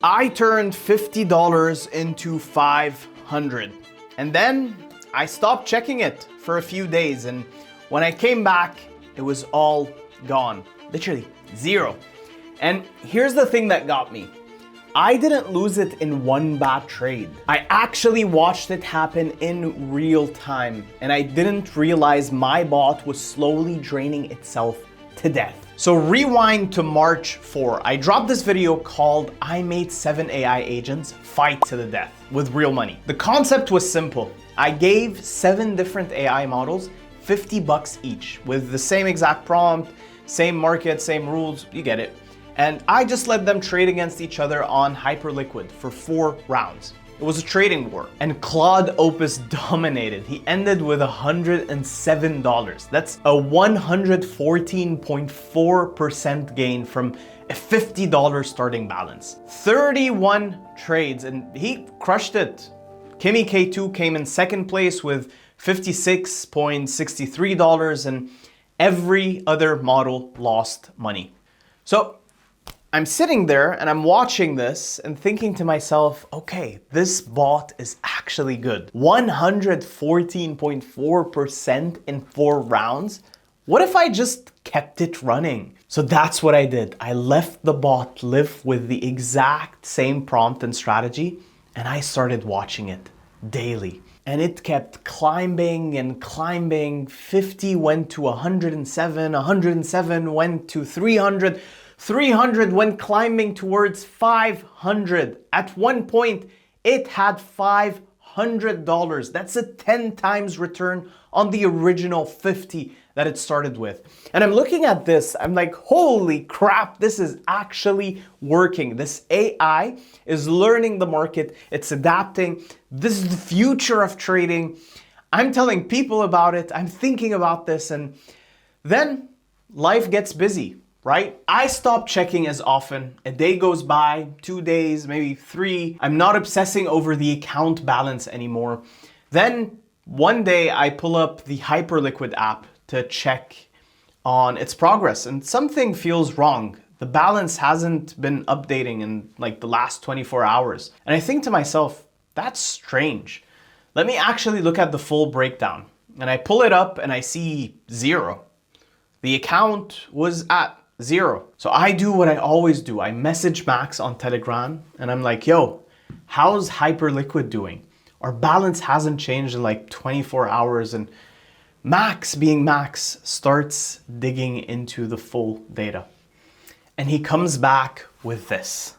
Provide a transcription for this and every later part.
I turned $50 into $500. And then I stopped checking it for a few days. And when I came back, it was all gone. Literally zero. And here's the thing that got me. I didn't lose it in one bad trade. I actually watched it happen in real time. And I didn't realize my bot was slowly draining itself to death. So rewind to March 4. I dropped this video called I Made 7 AI Agents Fight to the Death with real money. The concept was simple. I gave 7 different AI models $50 each with the same exact prompt, same market, same rules, you get it. And I just let them trade against each other on Hyperliquid for 4 rounds. It was a trading war, and Claude Opus dominated. He ended with $107. That's a 114.4% gain from a $50 starting balance. 31 trades, and he crushed it. Kimmy K2 came in second place with $56.63, and every other model lost money. So I'm sitting there and I'm watching this and thinking to myself, okay, this bot is actually good. 114.4% in 4 rounds. What if I just kept it running? So that's what I did. I left the bot live with the exact same prompt and strategy, and I started watching it daily. And it kept climbing and climbing. 50 went to 107, 107 went to 300. 300 went climbing towards 500. At one point, it had $500. That's a 10 times return on the original 50 that it started with. And I'm looking at this, I'm like, holy crap, this is actually working. This AI is learning the market, it's adapting. This is the future of trading. I'm telling people about it, I'm thinking about this, and then life gets busy. Right? I stop checking as often. A day goes by, 2 days, maybe 3. I'm not obsessing over the account balance anymore. Then one day I pull up the Hyperliquid app to check on its progress, and something feels wrong. The balance hasn't been updating in like the last 24 hours. And I think to myself, that's strange. Let me actually look at the full breakdown. And I pull it up and I see 0. The account was at 0. So I do what I always do. I message Max on Telegram and I'm like, yo, how's Hyperliquid doing? Our balance hasn't changed in like 24 hours. And Max, being Max, starts digging into the full data. And he comes back with this.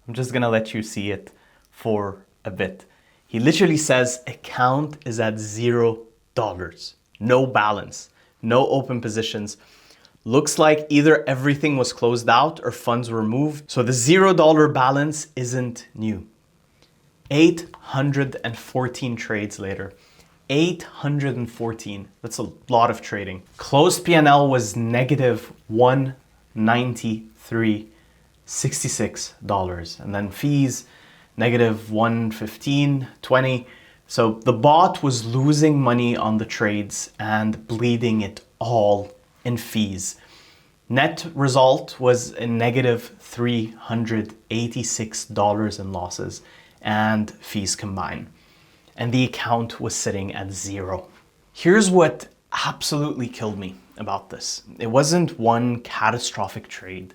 I'm just gonna let you see it for a bit. He literally says account is at $0. No balance, no open positions. Looks like either everything was closed out or funds were moved. So the $0 balance isn't new. 814 trades later. 814. That's a lot of trading. Closed P&L was negative $193.66. And then fees, negative $115.20. So the bot was losing money on the trades and bleeding it all in fees. Net result was a negative $386 in losses and fees combined. And the account was sitting at 0. Here's what absolutely killed me about this. It wasn't one catastrophic trade.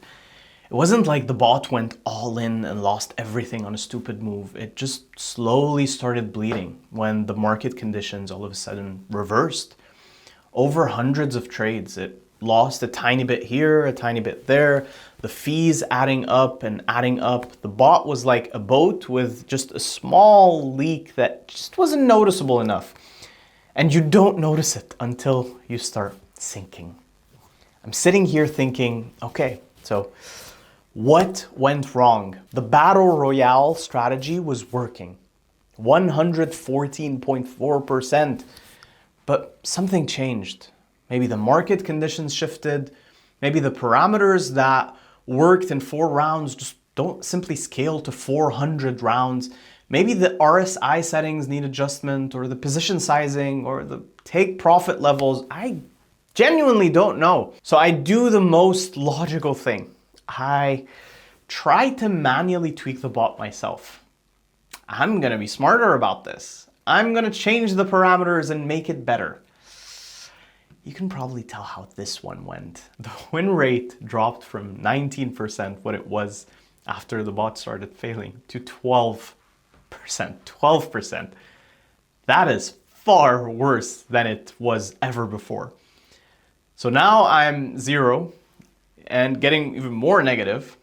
It wasn't like the bot went all in and lost everything on a stupid move. It just slowly started bleeding when the market conditions all of a sudden reversed. Over hundreds of trades, it lost a tiny bit here, a tiny bit there. The fees adding up and adding up. The bot was like a boat with just a small leak that just wasn't noticeable enough. And you don't notice it until you start sinking. I'm sitting here thinking, okay, so what went wrong? The Battle Royale strategy was working. 114.4%. But something changed. Maybe the market conditions shifted. Maybe the parameters that worked in 4 rounds just don't simply scale to 400 rounds. Maybe the RSI settings need adjustment, or the position sizing, or the take profit levels. I genuinely don't know. So I do the most logical thing. I try to manually tweak the bot myself. I'm gonna be smarter about this. I'm gonna change the parameters and make it better. You can probably tell how this one went. The win rate dropped from 19%, what it was after the bot started failing, to 12%. 12%. That is far worse than it was ever before. So now I'm 0 and getting even more negative.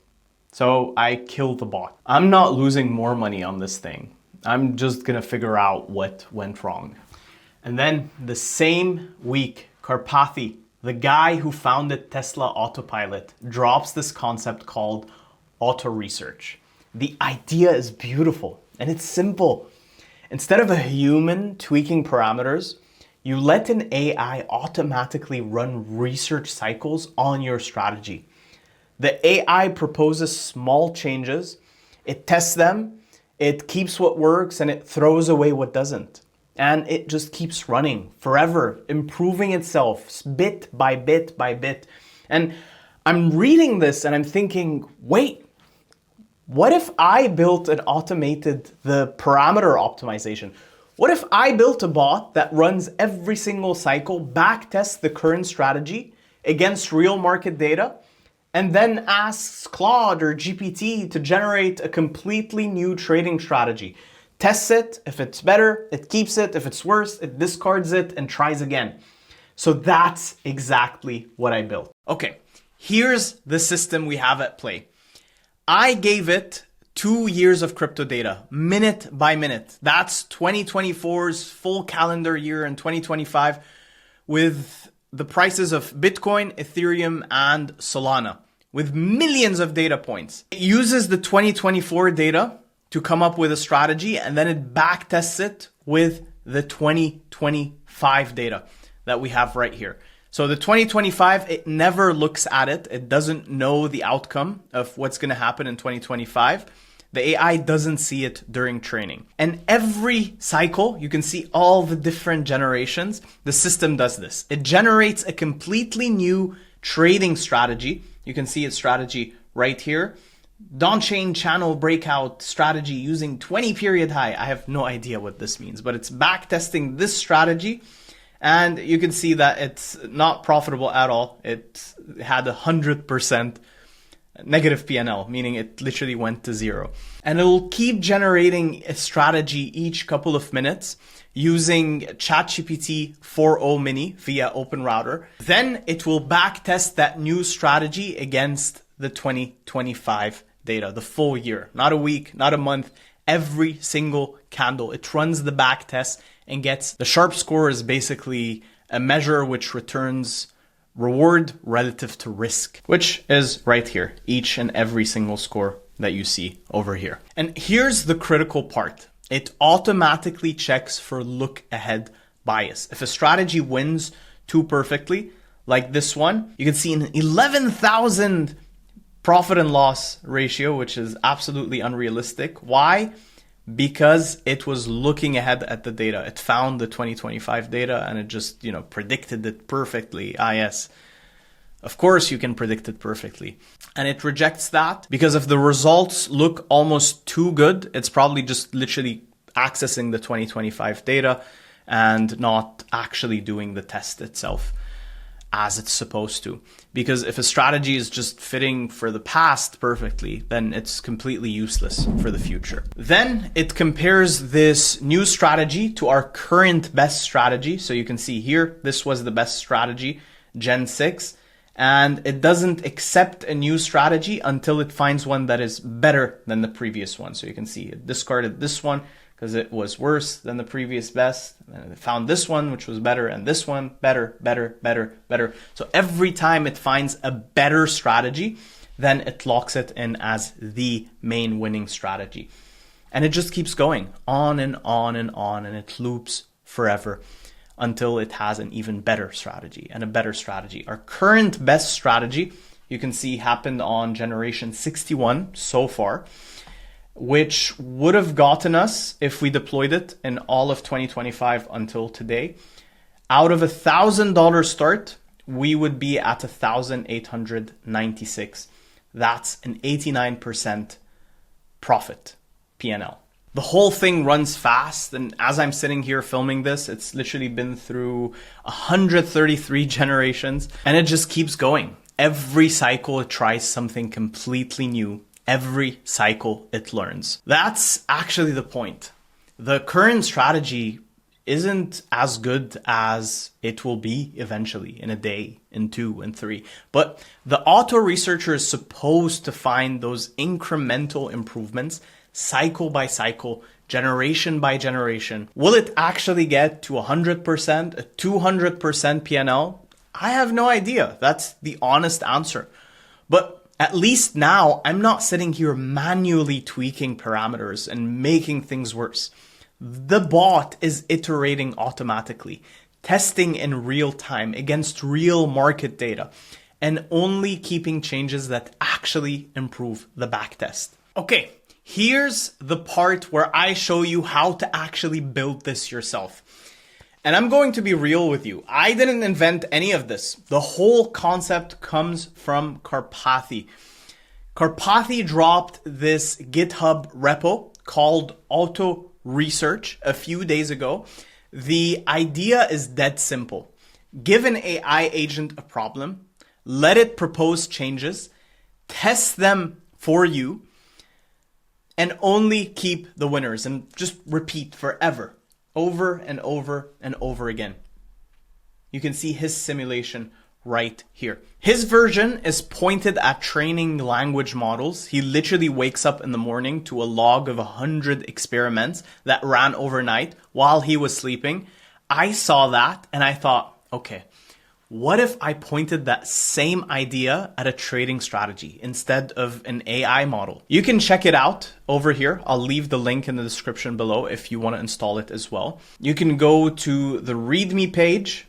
So I killed the bot. I'm not losing more money on this thing. I'm just gonna figure out what went wrong. And then the same week, Karpathy, the guy who founded Tesla Autopilot, drops this concept called autoresearch. The idea is beautiful and it's simple. Instead of a human tweaking parameters, you let an AI automatically run research cycles on your strategy. The AI proposes small changes, it tests them, it keeps what works, and it throws away what doesn't. And it just keeps running forever, improving itself bit by bit by bit. And I'm reading this and I'm thinking, wait, what if I built the parameter optimization? What if I built a bot that runs every single cycle, backtests the current strategy against real market data, and then asks Claude or GPT to generate a completely new trading strategy? Tests it, if it's better, it keeps it, if it's worse, it discards it and tries again. So that's exactly what I built. Okay, here's the system we have at play. I gave it 2 years of crypto data, minute by minute. That's 2024's full calendar year and 2025 with the prices of Bitcoin, Ethereum, and Solana with millions of data points. It uses the 2024 data to come up with a strategy, and then it backtests it with the 2025 data that we have right here. So the 2025, it never looks at it. It doesn't know the outcome of what's going to happen in 2025. The AI doesn't see it during training. And every cycle, you can see all the different generations, the system does this. It generates a completely new trading strategy. You can see its strategy right here. Dawn-chain channel breakout strategy using 20 period high. I have no idea what this means, but it's backtesting this strategy. And you can see that it's not profitable at all. It had 100% negative P&L, meaning it literally went to 0. And it will keep generating a strategy each couple of minutes using ChatGPT 4.0 mini via OpenRouter. Then it will backtest that new strategy against the 2025 data, the full year, not a week, not a month, every single candle. It runs the backtest and gets the sharp score is basically a measure which returns reward relative to risk, which is right here, each and every single score that you see over here. And here's the critical part. It automatically checks for look ahead bias. If a strategy wins too perfectly, like this one, you can see an 11,000 profit and loss ratio, which is absolutely unrealistic. Why? Because it was looking ahead at the data. It found the 2025 data and it just, predicted it perfectly. Ah, yes. Of course you can predict it perfectly. And it rejects that because if the results look almost too good, it's probably just literally accessing the 2025 data and not actually doing the test itself as it's supposed to. Because if a strategy is just fitting for the past perfectly, then it's completely useless for the future. Then it compares this new strategy to our current best strategy. So you can see here, this was the best strategy, Gen 6. And it doesn't accept a new strategy until it finds one that is better than the previous one. So you can see it discarded this one because it was worse than the previous best. And it found this one, which was better, and this one, better, better, better, better. So every time it finds a better strategy, then it locks it in as the main winning strategy. And it just keeps going on and on and on, and it loops forever until it has an even better strategy and a better strategy. Our current best strategy, you can see, happened on generation 61 so far, which would have gotten us, if we deployed it in all of 2025 until today, out of $1,000 start, we would be at 1,896. that's an 89% profit P&L. The whole thing runs fast, and as I'm sitting here filming this, it's literally been through 133 generations, and it just keeps going. Every cycle it tries something completely new. Every cycle it learns. That's actually the point. The current strategy isn't as good as it will be eventually in a day, in 2 and 3. But the auto researcher is supposed to find those incremental improvements cycle by cycle, generation by generation. Will it actually get to 100%, a 200% P&L? I have no idea. That's the honest answer. But at least now I'm not sitting here manually tweaking parameters and making things worse. The bot is iterating automatically, testing in real time against real market data, and only keeping changes that actually improve the backtest. Okay, here's the part where I show you how to actually build this yourself. And I'm going to be real with you. I didn't invent any of this. The whole concept comes from Karpathy. Karpathy dropped this GitHub repo called autoresearch a few days ago. The idea is dead simple. Give an AI agent a problem, let it propose changes, test them for you, and only keep the winners, and just repeat forever, over and over and over again. You can see his simulation right here. His version is pointed at training language models. He literally wakes up in the morning to a log of 100 experiments that ran overnight while he was sleeping. I saw that and I thought, okay, what if I pointed that same idea at a trading strategy instead of an AI model? You can check it out over here. I'll leave the link in the description below if you want to install it as well. You can go to the README page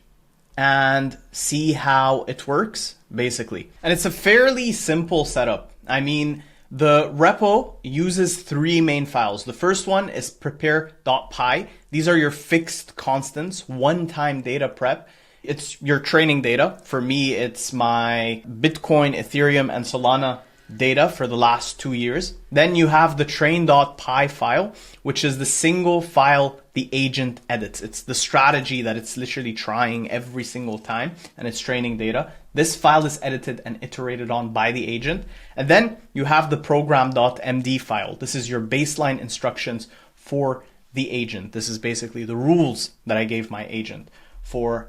and see how it works, basically. And it's a fairly simple setup. I mean, the repo uses 3 main files. The first one is prepare.py. These are your fixed constants, one-time data prep. It's your training data. For me, it's my Bitcoin, Ethereum, and Solana data for the last 2 years. Then you have the train.py file, which is the single file the agent edits. It's the strategy that it's literally trying every single time, and it's training data. This file is edited and iterated on by the agent. And then you have the program.md file. This is your baseline instructions for the agent. This is basically the rules that I gave my agent for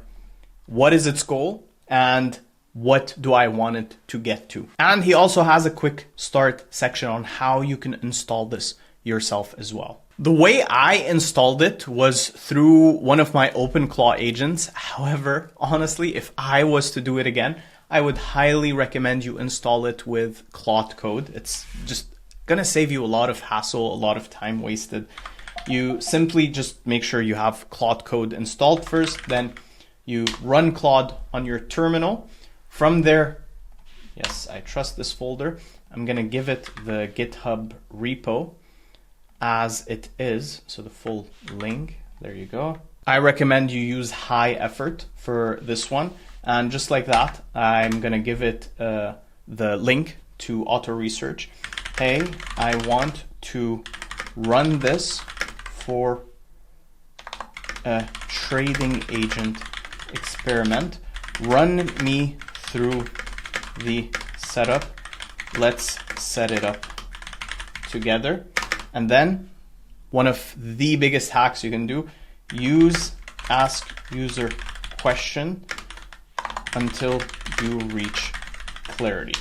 what is its goal and what do I want it to get to. And he also has a quick start section on how you can install this yourself as well. The way I installed it was through one of my OpenClaw agents. However, honestly, if I was to do it again, I would highly recommend you install it with Claude Code. It's just gonna save you a lot of hassle, a lot of time wasted. You simply just make sure you have Claude Code installed first, then you run Claude on your terminal. From there, yes, I trust this folder. I'm gonna give it the GitHub repo as it is. So the full link, there you go. I recommend you use high effort for this one. And just like that, I'm gonna give it the link to auto research. Hey, I want to run this for a trading agent experiment. Run me through the setup. Let's set it up together. And then one of the biggest hacks you can do, use ask user question until you reach clarity.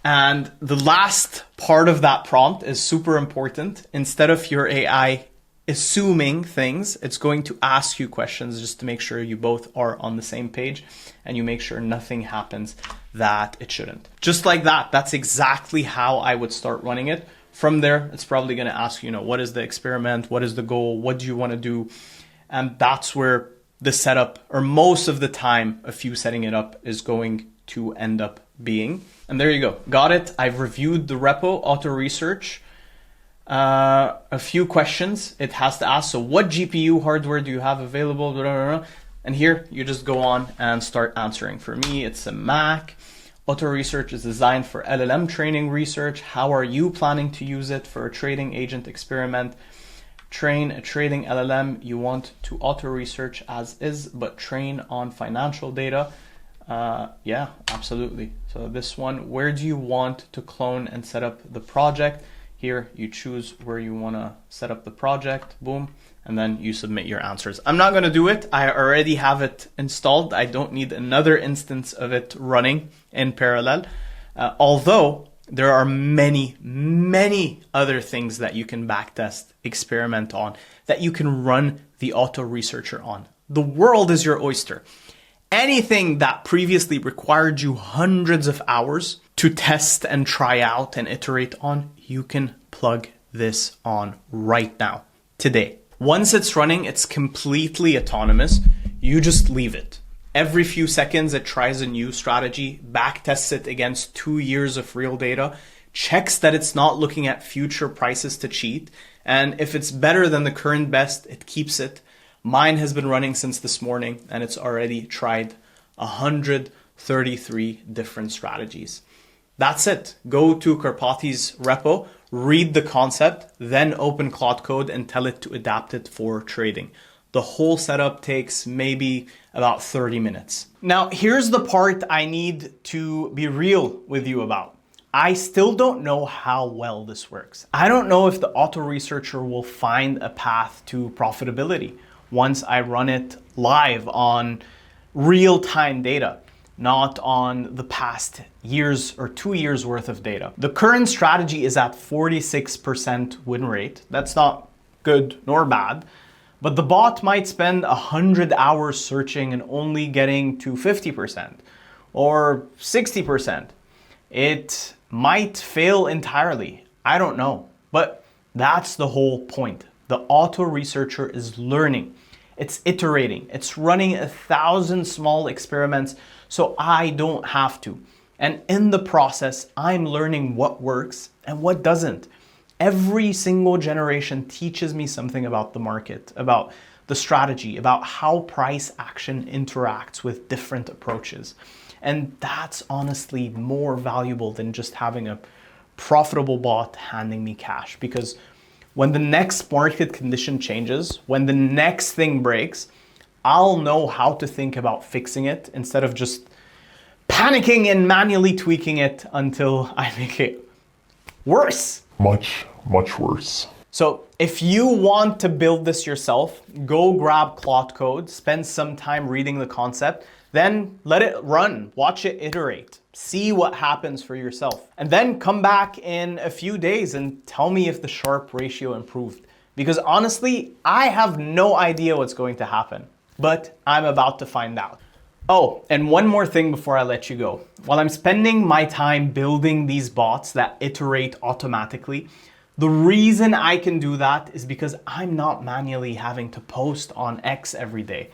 And the last part of that prompt is super important. Instead of your AI assuming things, it's going to ask you questions just to make sure you both are on the same page and you make sure nothing happens that it shouldn't. Just like that, that's exactly how I would start running it. From there, it's probably going to ask you, what is the experiment? What is the goal? What do you want to do? And that's where the setup, or most of the time, if you setting it up, is going to end up being. And there you go. Got it. I've reviewed the repo, auto research. A few questions it has to ask. So what GPU hardware do you have available? And here you just go on and start answering. For me, it's a Mac. Auto research is designed for LLM training research. How are you planning to use it for a trading agent experiment? Train a trading LLM. You want to auto research as is, but train on financial data. Yeah, absolutely. So this one, where do you want to clone and set up the project? Here you choose where you want to set up the project, boom, and then you submit your answers. I'm not going to do it. I already have it installed. I don't need another instance of it running in parallel. Although there are many other things that you can backtest, experiment on, that you can run the auto researcher on. The world is your oyster. Anything that previously required you hundreds of hours to test and try out and iterate on, you can plug this on right now, today. Once it's running, it's completely autonomous. You just leave it. Every few seconds, it tries a new strategy, backtests it against 2 years of real data, checks that it's not looking at future prices to cheat, and if it's better than the current best, it keeps it. Mine has been running since this morning, and it's already tried 133 different strategies. That's it. Go to Karpathy's repo, read the concept, then open Claude Code and tell it to adapt it for trading. The whole setup takes maybe about 30 minutes. Now, here's the part I need to be real with you about. I still don't know how well this works. I don't know if the auto researcher will find a path to profitability once I run it live on real-time data, not on the past years or 2 years worth of data. The current strategy is at 46% win rate. That's not good nor bad, but the bot might spend 100 hours searching and only getting to 50% or 60%. It might fail entirely. I don't know, but that's the whole point. The auto researcher is learning. It's iterating. It's running 1,000 small experiments so I don't have to. And in the process, I'm learning what works and what doesn't. Every single generation teaches me something about the market, about the strategy, about how price action interacts with different approaches. And that's honestly more valuable than just having a profitable bot handing me cash, because when the next market condition changes, when the next thing breaks, I'll know how to think about fixing it instead of just panicking and manually tweaking it until I make it worse. Much worse. So if you want to build this yourself, go grab Claude Code, spend some time reading the concept, then let it run, watch it iterate, see what happens for yourself. And then come back in a few days and tell me if the Sharpe ratio improved. Because honestly, I have no idea what's going to happen, but I'm about to find out. Oh, and one more thing before I let you go. While I'm spending my time building these bots that iterate automatically, the reason I can do that is because I'm not manually having to post on X every day.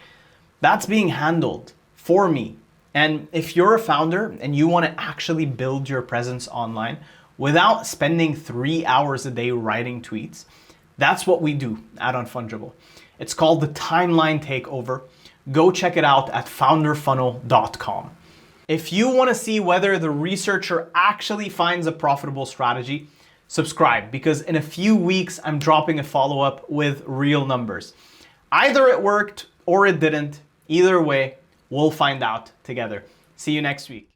That's being handled for me. And if you're a founder and you want to actually build your presence online without spending 3 hours a day writing tweets, that's what we do at Unfungible. It's called the Timeline Takeover. Go check it out at founderfunnel.com. If you want to see whether the researcher actually finds a profitable strategy, subscribe, because in a few weeks, I'm dropping a follow-up with real numbers. Either it worked or it didn't. Either way, we'll find out together. See you next week.